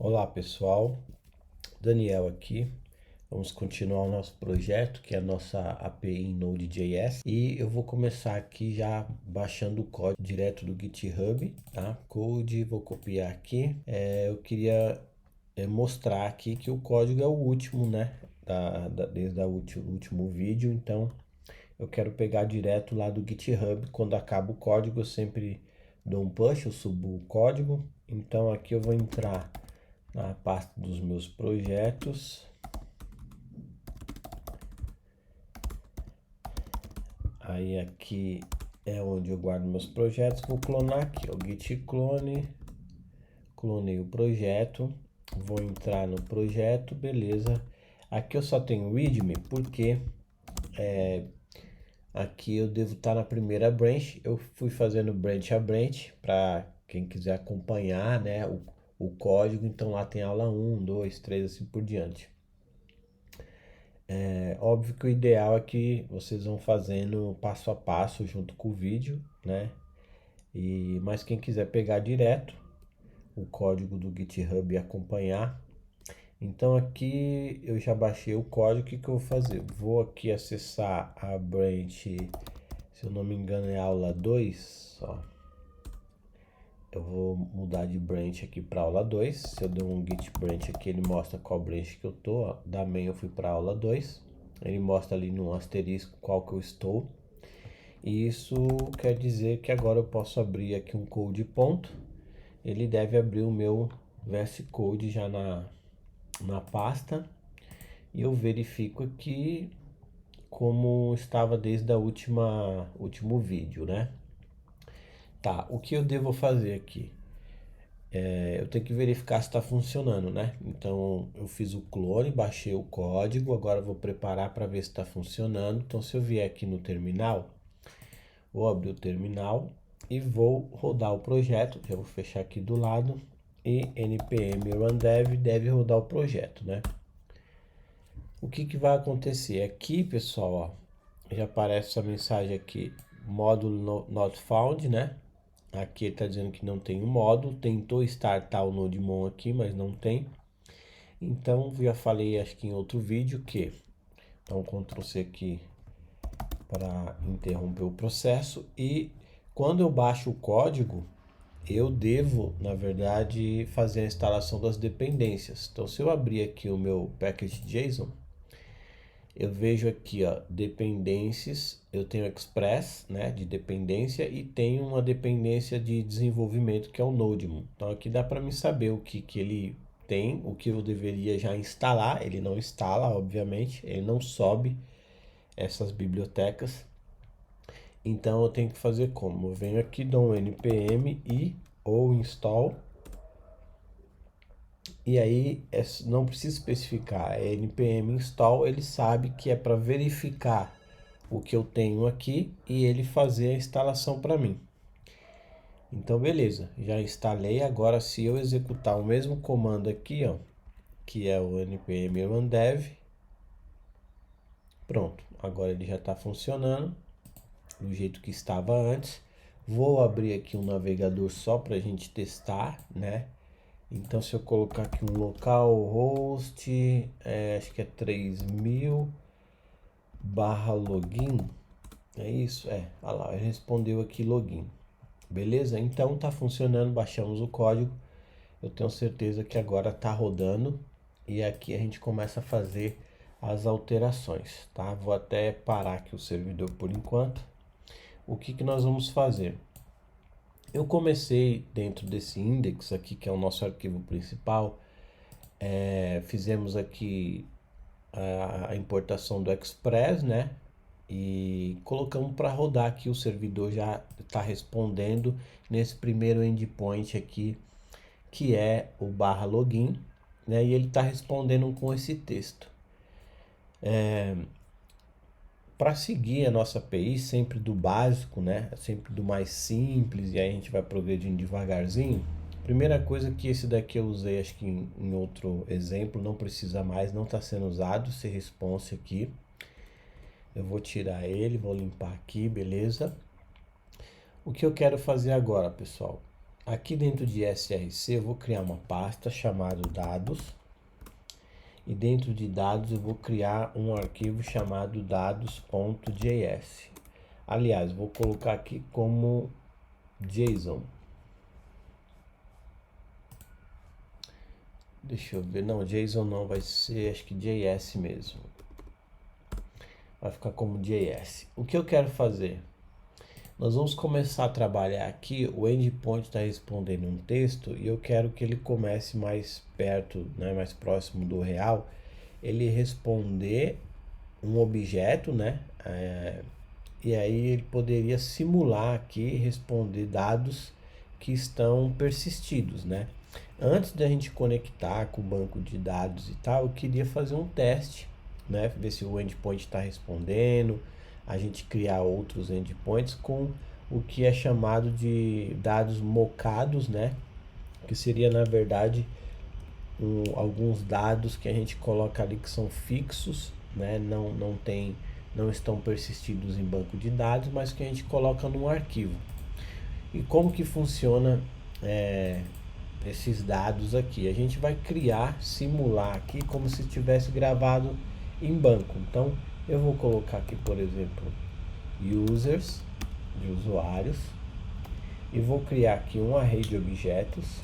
Olá pessoal, Daniel aqui. Vamos continuar o nosso projeto, que é a nossa API em Node.js. E eu vou começar aqui já baixando o código direto do GitHub, tá? Code, vou copiar aqui. Eu queria mostrar aqui que o código é o último, né? Desde o último vídeo, então eu quero pegar direto lá do GitHub. Quando acaba o código, eu sempre dou um push, eu subo o código. Então aqui eu vou entrar na pasta dos meus projetos. Aí aqui é onde eu guardo meus projetos. Vou clonar aqui, ó, git clone. Clonei o projeto. Vou entrar no projeto, beleza. Aqui eu só tenho readme porque aqui eu devo estar na primeira branch. Eu fui fazendo branch a branch para quem quiser acompanhar, né, o código. Então lá tem aula 1, 2, 3, assim por diante. É óbvio que o ideal é que vocês vão fazendo passo a passo junto com o vídeo, né? Mas quem quiser pegar direto o código do GitHub e acompanhar, então aqui eu já baixei o código. O que eu vou fazer? Vou aqui acessar a branch, se eu não me engano é aula 2, ó. Eu vou mudar de branch aqui para aula 2. Se eu der um git branch aqui, ele mostra qual branch que eu tô, ó. Da main eu fui para aula 2. Ele mostra ali no asterisco qual que eu estou. E isso quer dizer que agora eu posso abrir aqui um code ponto. Ele deve abrir o meu VS Code já na pasta. E eu verifico aqui como estava desde a último vídeo, né? Tá, o que eu devo fazer aqui? Eu tenho que verificar se está funcionando, né? Então eu fiz o clone, baixei o código, agora eu vou preparar para ver se está funcionando. Então se eu vier aqui no terminal, vou abrir o terminal e vou rodar o projeto. Já vou fechar aqui do lado e npm run dev deve rodar o projeto, né? O que vai acontecer? Aqui, pessoal, ó, já aparece essa mensagem aqui, módulo not found, né? Aqui está dizendo que não tem um módulo, tentou startar o NodeMon aqui, mas não tem. Então, já falei, acho que em outro vídeo, que então Ctrl C aqui para interromper o processo. E quando eu baixo o código, eu devo, na verdade, fazer a instalação das dependências. Então, se eu abrir aqui o meu package.json, eu vejo aqui, ó, dependências. Eu tenho Express, né, de dependência, e tenho uma dependência de desenvolvimento que é o NodeMon. Então, aqui dá para mim saber o que ele tem, o que eu deveria já instalar. Ele não instala, obviamente, ele não sobe essas bibliotecas. Então eu tenho que fazer como? Eu venho aqui, dou um npm i ou install. E aí não precisa especificar, é npm install. Ele sabe que é para verificar o que eu tenho aqui e ele fazer a instalação para mim. Então beleza, já instalei. Agora se eu executar o mesmo comando aqui, ó, que é o npm run dev, pronto, agora ele já está funcionando do jeito que estava antes. Vou abrir aqui um navegador só para a gente testar, né? Então se eu colocar aqui um localhost, acho que é 3000 barra login, é isso? Olha lá, ele respondeu aqui login. Beleza? Então tá funcionando, baixamos o código. Eu tenho certeza que agora tá rodando. E aqui a gente começa a fazer as alterações, tá? Vou até parar aqui o servidor por enquanto. O que nós vamos fazer? Eu comecei dentro desse index aqui, que é o nosso arquivo principal. Fizemos aqui a importação do Express, né? E colocamos para rodar aqui. O servidor já está respondendo nesse primeiro endpoint aqui, que é o barra login, né? E ele está respondendo com esse texto. Para seguir a nossa API, sempre do básico, né? Sempre do mais simples, e aí a gente vai progredindo devagarzinho. Primeira coisa, que esse daqui eu usei, acho que em outro exemplo, não precisa mais, não está sendo usado esse response aqui. Eu vou tirar ele, vou limpar aqui, beleza? O que eu quero fazer agora, pessoal? Aqui dentro de SRC eu vou criar uma pasta chamada dados. E dentro de dados eu vou criar um arquivo chamado dados.js. Aliás, vou colocar aqui como JSON. Deixa eu ver, não, JSON não, vai ser, acho que JS mesmo. Vai ficar como JS. O que eu quero fazer? Nós vamos começar a trabalhar aqui, o endpoint está respondendo um texto e eu quero que ele comece mais perto, né, mais próximo do real, ele responder um objeto, né, e aí ele poderia simular aqui, responder dados que estão persistidos, né. Antes da gente conectar com o banco de dados e tal, eu queria fazer um teste, né, ver se o endpoint está respondendo, a gente criar outros endpoints com o que é chamado de dados mocados, né? Que seria na verdade alguns dados que a gente coloca ali que são fixos, né? Não estão persistidos em banco de dados, mas que a gente coloca num arquivo. E como que funciona esses dados aqui? A gente vai simular aqui como se tivesse gravado em banco. Então eu vou colocar aqui, por exemplo, users, de usuários, e vou criar aqui um array de objetos.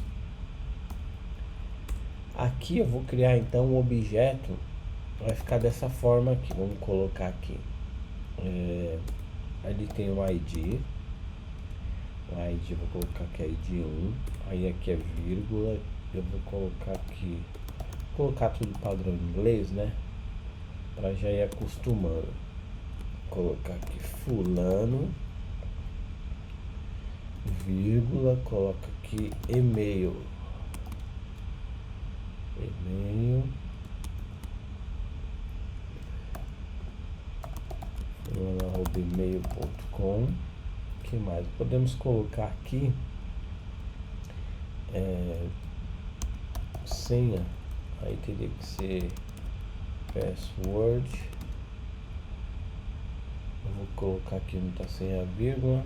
Aqui eu vou criar então um objeto, vai ficar dessa forma aqui, vamos colocar aqui, ali tem um ID, vou colocar aqui ID 1, aí aqui é vírgula, eu vou colocar tudo padrão em inglês, né, para já ir acostumando. Colocar aqui fulano, vírgula, coloca aqui e-mail, fulano@email.com. Que mais podemos colocar aqui? Senha, aí teria que ser password. Eu vou colocar aqui, não tá sem a vírgula.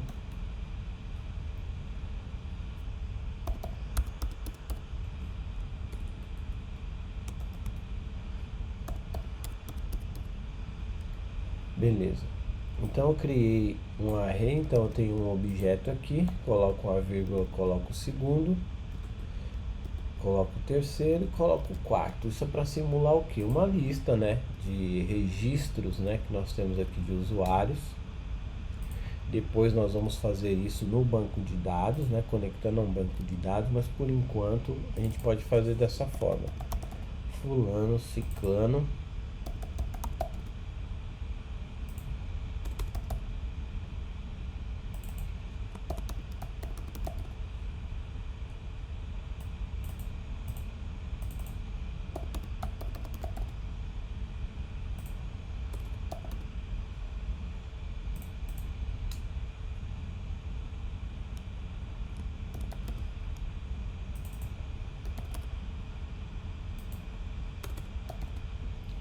Beleza. Então eu criei um array, então eu tenho um objeto aqui, coloco uma vírgula, coloco o segundo, coloco o terceiro e coloco o quarto. Isso é para simular o que? Uma lista, né, de registros, né, que nós temos aqui de usuários. Depois nós vamos fazer isso no banco de dados, né, conectando a um banco de dados, mas por enquanto a gente pode fazer dessa forma. Fulano, ciclano.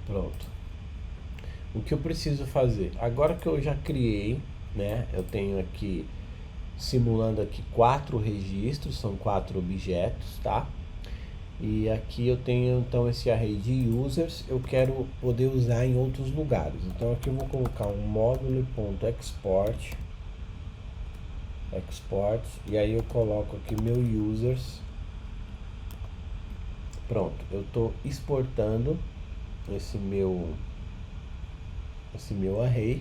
Pronto. O que eu preciso fazer? Agora que eu já criei, né? Eu tenho aqui, simulando aqui 4 registros, são 4 objetos, tá? E aqui eu tenho então esse array de users, eu quero poder usar em outros lugares. Então aqui eu vou colocar um módulo.export, e aí eu coloco aqui meu users. Pronto, eu estou exportando esse meu array,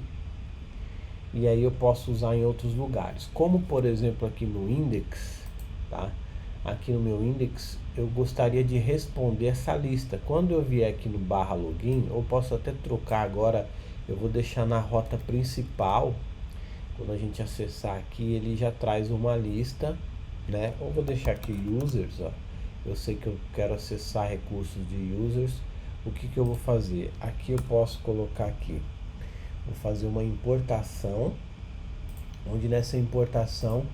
e aí eu posso usar em outros lugares, como por exemplo aqui no index, tá? Aqui no meu index eu gostaria de responder essa lista. Quando eu vier aqui no /login, eu posso até trocar agora, eu vou deixar na rota principal. Quando a gente acessar aqui, ele já traz uma lista, né? Ou vou deixar aqui users, ó. Eu sei que eu quero acessar recursos de users. O que eu vou fazer? Aqui eu posso colocar aqui, vou fazer uma importação, onde nessa importação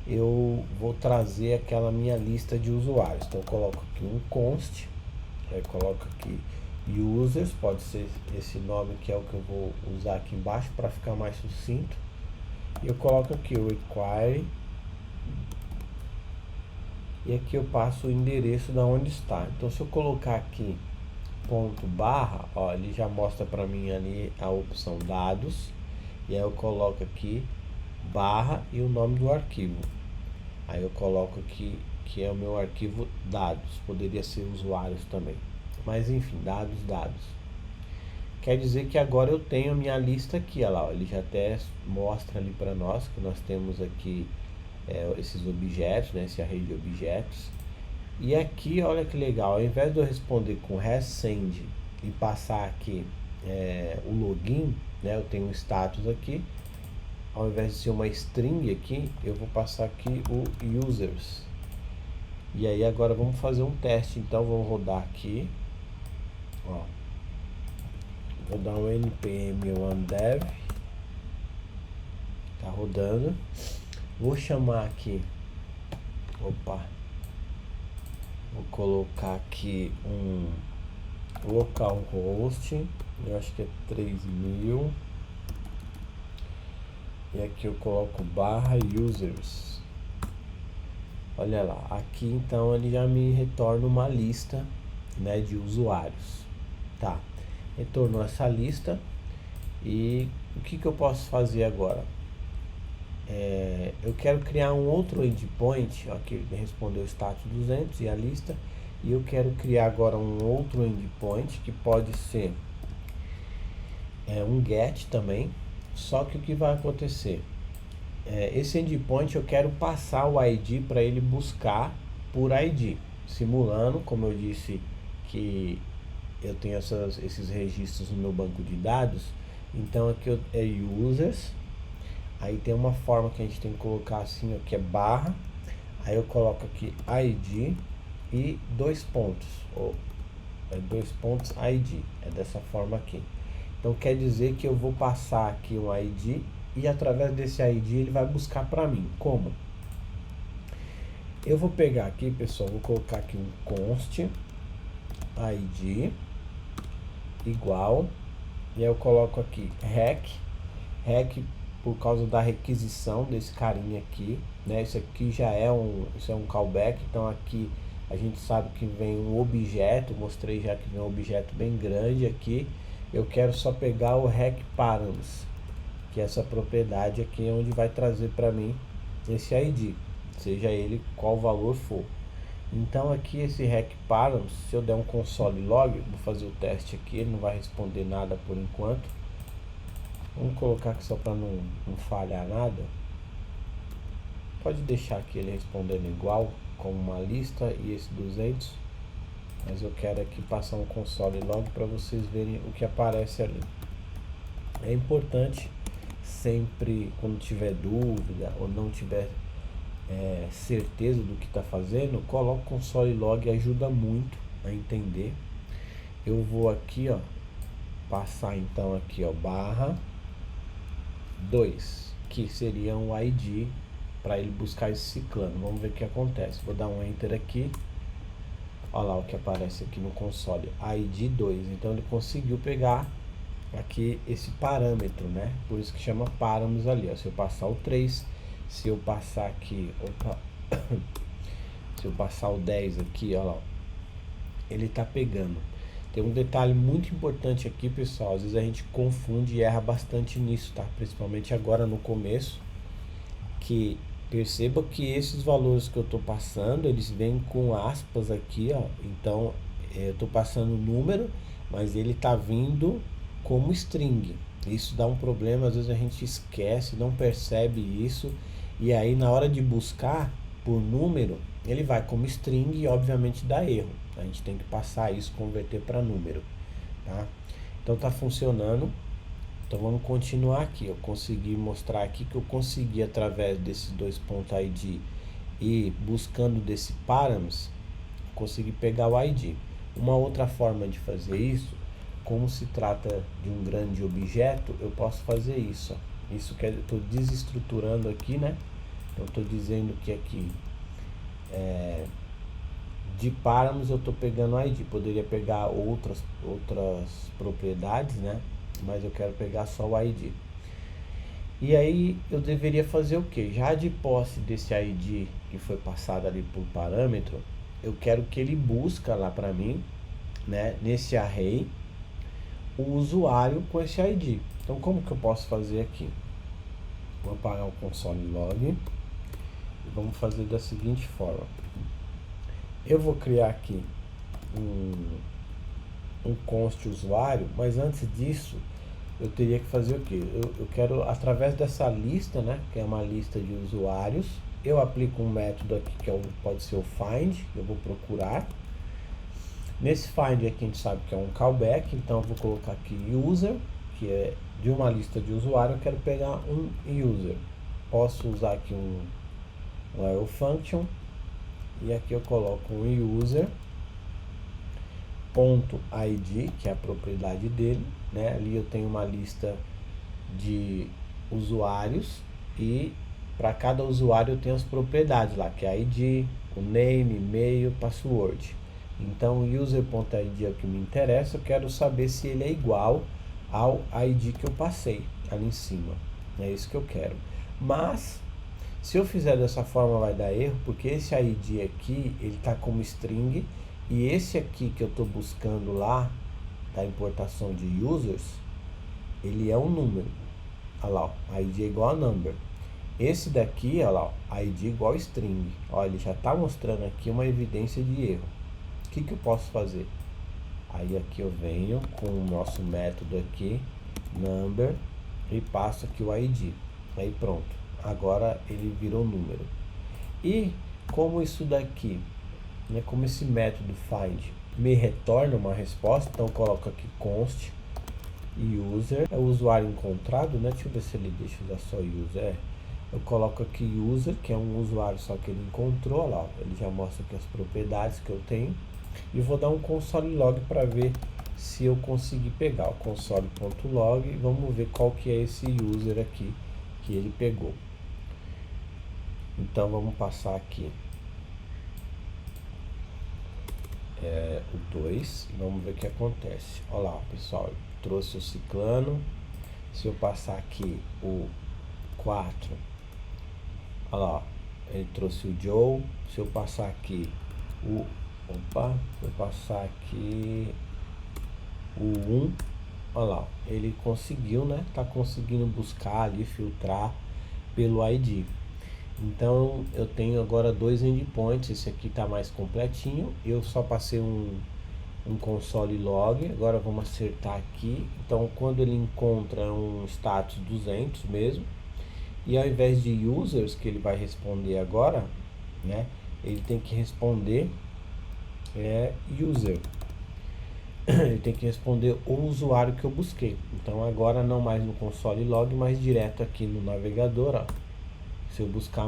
eu vou trazer aquela minha lista de usuários. Então eu coloco aqui um const, aí coloco aqui users, pode ser esse nome que é o que eu vou usar aqui embaixo para ficar mais sucinto. E eu coloco aqui o require e aqui eu passo o endereço da onde está. Então se eu colocar aqui ponto barra, ó, ele já mostra para mim ali a opção dados, e aí eu coloco aqui barra e o nome do arquivo. Aí eu coloco aqui que é o meu arquivo dados, poderia ser usuários também, mas enfim, dados. Quer dizer que agora eu tenho a minha lista aqui, olha lá, ó, ele já até mostra ali para nós que nós temos aqui esses objetos, né, esse array de objetos. E aqui, olha que legal, ao invés de eu responder com resend e passar aqui o login, né, eu tenho um status aqui, ao invés de ser uma string aqui, eu vou passar aqui o users. E aí agora vamos fazer um teste, então vamos rodar aqui, ó. Vou dar um npm onedev, tá rodando. Vou chamar aqui, opa, vou colocar aqui um localhost, eu acho que é 3000, e aqui eu coloco barra users. Olha lá, aqui então ele já me retorna uma lista, né, de usuários, tá? Retornou essa lista, e o que eu posso fazer agora? Eu quero criar um outro endpoint, aqui ele respondeu status 200 e a lista, e eu quero criar agora um outro endpoint que pode ser um get também. Só que o que vai acontecer? Esse endpoint eu quero passar o ID para ele buscar por ID, simulando, como eu disse, que eu tenho esses registros no meu banco de dados. Então aqui é users, aí tem uma forma que a gente tem que colocar assim, ó, que é barra, aí eu coloco aqui ID e 2 pontos, ou 2 pontos ID, é dessa forma aqui. Então quer dizer que eu vou passar aqui um ID, e através desse ID ele vai buscar para mim. Como? Eu vou pegar aqui, pessoal, vou colocar aqui um const ID igual, e aí eu coloco aqui rec por causa da requisição desse carinha aqui, né? Isso aqui já é isso é um callback, então aqui a gente sabe que vem um objeto, mostrei já que vem um objeto bem grande aqui. Eu quero só pegar o rec params, que é essa propriedade aqui, onde vai trazer para mim esse ID, seja ele qual valor for. Então aqui esse rec params, se eu der um console log, vou fazer o teste aqui, ele não vai responder nada por enquanto. Vamos colocar aqui só para não falhar nada. Pode deixar aqui ele respondendo igual, com uma lista e esse 200. Mas eu quero aqui passar um console log para vocês verem o que aparece ali. É importante sempre, quando tiver dúvida ou não tiver certeza do que está fazendo, coloca o console log, ajuda muito a entender. Eu vou aqui, ó, passar então aqui, ó, barra 2, que seria um ID para ele buscar esse ciclano. Vamos ver o que acontece. Vou dar um enter aqui. Olha lá o que aparece aqui no console, ID 2. Então ele conseguiu pegar aqui esse parâmetro, né? Por isso que chama parâmetros ali, ó. Se eu passar o 3, se eu passar aqui, opa, se eu passar o 10 aqui, olha lá, ele tá pegando. Tem um detalhe muito importante aqui, pessoal, às vezes a gente confunde e erra bastante nisso, tá? Principalmente agora no começo, que perceba que esses valores que eu tô passando, eles vêm com aspas aqui, ó. Então, eu tô passando o número, mas ele tá vindo como string. Isso dá um problema, às vezes a gente esquece, não percebe isso, e aí na hora de buscar por número, ele vai como string e obviamente dá erro. A gente tem que passar isso, converter para número, tá? Então tá funcionando. Então vamos continuar aqui. Eu consegui mostrar aqui que eu consegui, através desses 2.id e buscando desse params, consegui pegar o ID. Uma outra forma de fazer isso, como se trata de um grande objeto, eu posso fazer isso, ó. Isso que eu estou desestruturando aqui, né? Então estou dizendo que aqui de params eu estou pegando ID. Poderia pegar outras propriedades, né? Mas eu quero pegar só o ID. E aí eu deveria fazer o que? Já de posse desse ID que foi passada ali por parâmetro, eu quero que ele busca lá para mim, né, nesse array, o usuário com esse ID. Então, como que eu posso fazer aqui? Vou apagar o console log e vamos fazer da seguinte forma. Eu vou criar aqui um const usuário, mas antes disso eu teria que fazer o que? Eu quero, através dessa lista, né, que é uma lista de usuários, eu aplico um método aqui que pode ser o find, eu vou procurar. Nesse find aqui a gente sabe que é um callback, então eu vou colocar aqui user, que é de uma lista de usuário, eu quero pegar um user. Posso usar aqui um arrow function, e aqui eu coloco um user ponto .id, que é a propriedade dele, né? Ali eu tenho uma lista de usuários e para cada usuário eu tenho as propriedades lá, que é ID, o name, e-mail, password. Então o user.id é o que me interessa, eu quero saber se ele é igual ao ID que eu passei ali em cima. É isso que eu quero. Mas se eu fizer dessa forma vai dar erro, porque esse ID aqui, ele está como string, e esse aqui que eu estou buscando lá, da importação de users, ele é um número. Olha lá, ó, ID é igual a number. Esse daqui, olha lá, ó, ID igual a string. Olha, ele já está mostrando aqui uma evidência de erro. O que eu posso fazer? Aí aqui eu venho com o nosso método aqui, number, e passo aqui o ID. Aí pronto, agora ele virou número. E como isso daqui, né, como esse método find me retorna uma resposta, então eu coloco aqui const e user, é o usuário encontrado, né? Deixa eu ver se ele deixa usar só user. Eu coloco aqui user, que é um usuário só que ele encontrou, lá, ele já mostra aqui as propriedades que eu tenho, e vou dar um console log para ver se eu conseguir pegar o console.log e vamos ver qual que é esse user aqui que ele pegou. Então vamos passar aqui o 2, vamos ver o que acontece. Olha lá, pessoal, eu trouxe o ciclano. Se eu passar aqui o 4, olha lá, ele trouxe o Joe. Se eu passar aqui se eu passar aqui o 1, olha lá, ele conseguiu, né? Tá conseguindo buscar ali, filtrar pelo ID. Então eu tenho agora dois endpoints, esse aqui está mais completinho, eu só passei um console log, agora vamos acertar aqui. Então quando ele encontra um status 200 mesmo, e ao invés de users que ele vai responder agora, né, ele tem que responder user. Ele tem que responder o usuário que eu busquei. Então agora não mais no console log, mas direto aqui no navegador, ó. Se eu buscar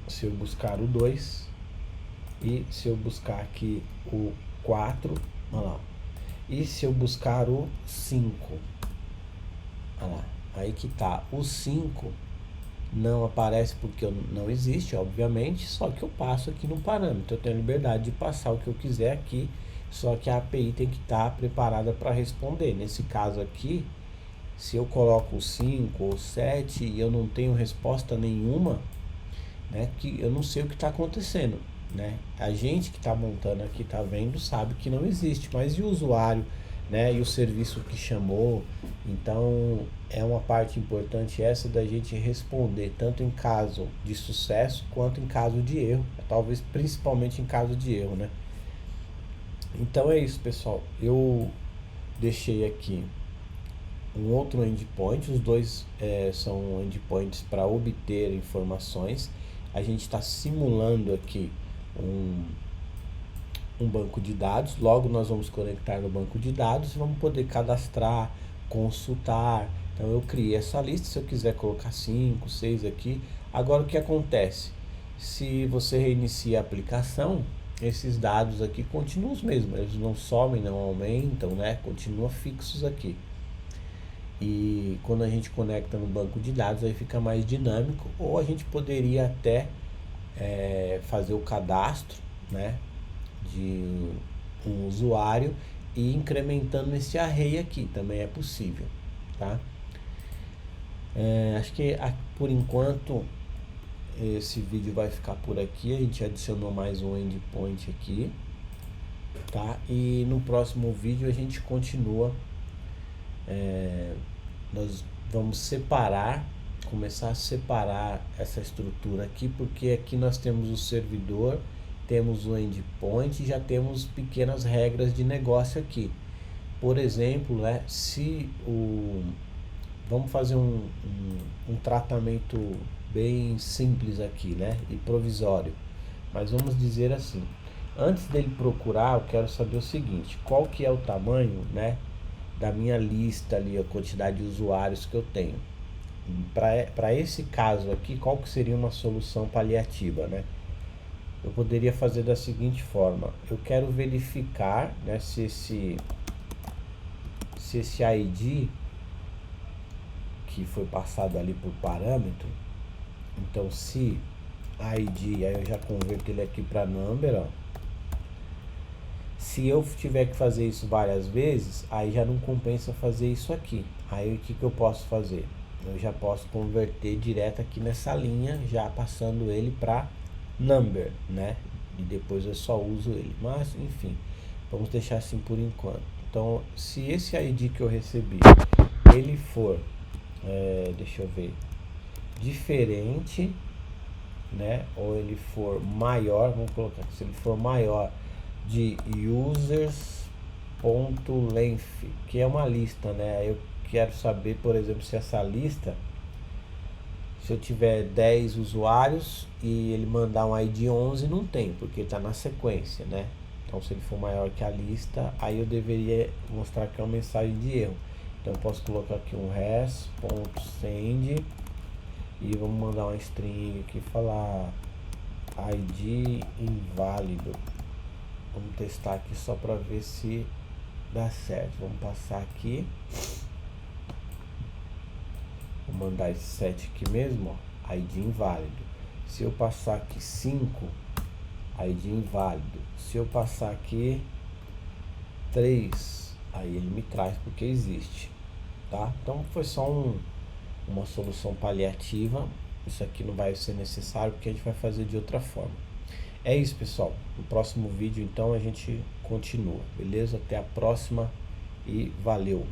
se eu buscar o 2 e se eu buscar aqui o 4, olha lá, e se eu buscar o 5, olha lá, aí que tá, o 5 não aparece porque não existe, obviamente, só que eu passo aqui no parâmetro, eu tenho a liberdade de passar o que eu quiser aqui, só que a API tem que estar preparada para responder. Nesse caso aqui, se eu coloco o 5 ou 7 e eu não tenho resposta nenhuma, né, que eu não sei o que está acontecendo, né? A gente que está montando aqui, está vendo, sabe que não existe, mas e o usuário, né, e o serviço que chamou? Então é uma parte importante essa da gente responder, tanto em caso de sucesso quanto em caso de erro, talvez principalmente em caso de erro, né? Então é isso, pessoal. Eu deixei aqui um outro endpoint, os dois são endpoints para obter informações. A gente está simulando aqui um banco de dados, logo nós vamos conectar no banco de dados e vamos poder cadastrar, consultar. Então eu criei essa lista, se eu quiser colocar 5, 6 aqui. Agora o que acontece? Se você reinicia a aplicação, esses dados aqui continuam os mesmos, eles não somem, não aumentam, né? Continuam fixos aqui. E quando a gente conecta no banco de dados, aí fica mais dinâmico, ou a gente poderia até fazer o cadastro, né, de um usuário e incrementando esse array aqui, também é possível, tá? Acho que por enquanto esse vídeo vai ficar por aqui. A gente adicionou mais um endpoint aqui, tá? E no próximo vídeo a gente continua. Nós vamos começar a separar essa estrutura aqui, porque aqui nós temos o servidor, temos o endpoint e já temos pequenas regras de negócio aqui. Por exemplo, né, vamos fazer um tratamento bem simples aqui, né, e provisório. Mas vamos dizer assim, antes dele procurar, eu quero saber o seguinte: qual que é o tamanho, né, da minha lista ali, a quantidade de usuários que eu tenho. Para esse caso aqui, qual que seria uma solução paliativa, né? Eu poderia fazer da seguinte forma: eu quero verificar, né, se esse ID que foi passado ali por parâmetro, então se ID, aí eu já converto ele aqui para number, ó. Se eu tiver que fazer isso várias vezes, aí já não compensa fazer isso aqui. Aí o que eu posso fazer? Eu já posso converter direto aqui nessa linha, já passando ele para number, né? E depois eu só uso ele. Mas, enfim, vamos deixar assim por enquanto. Então, se esse ID que eu recebi, ele for, deixa eu ver, diferente, né? Ou ele for maior, vamos colocar aqui, se ele for maior de users.length, que é uma lista, né? Eu quero saber, por exemplo, se essa lista, se eu tiver 10 usuários e ele mandar um ID 11, não tem, porque está na sequência, né? Então, se ele for maior que a lista, aí eu deveria mostrar que é uma mensagem de erro. Então, eu posso colocar aqui um res.send e vamos mandar uma string aqui, falar ID inválido. Vamos testar aqui só para ver se dá certo. Vamos passar aqui. Vou mandar esse 7 aqui mesmo, ó, ID inválido. Se eu passar aqui 5, ID inválido. Se eu passar aqui 3, aí ele me traz porque existe, tá? Então foi só uma solução paliativa. Isso aqui não vai ser necessário porque a gente vai fazer de outra forma. É isso, pessoal. No próximo vídeo, então, a gente continua, beleza? Até a próxima e valeu!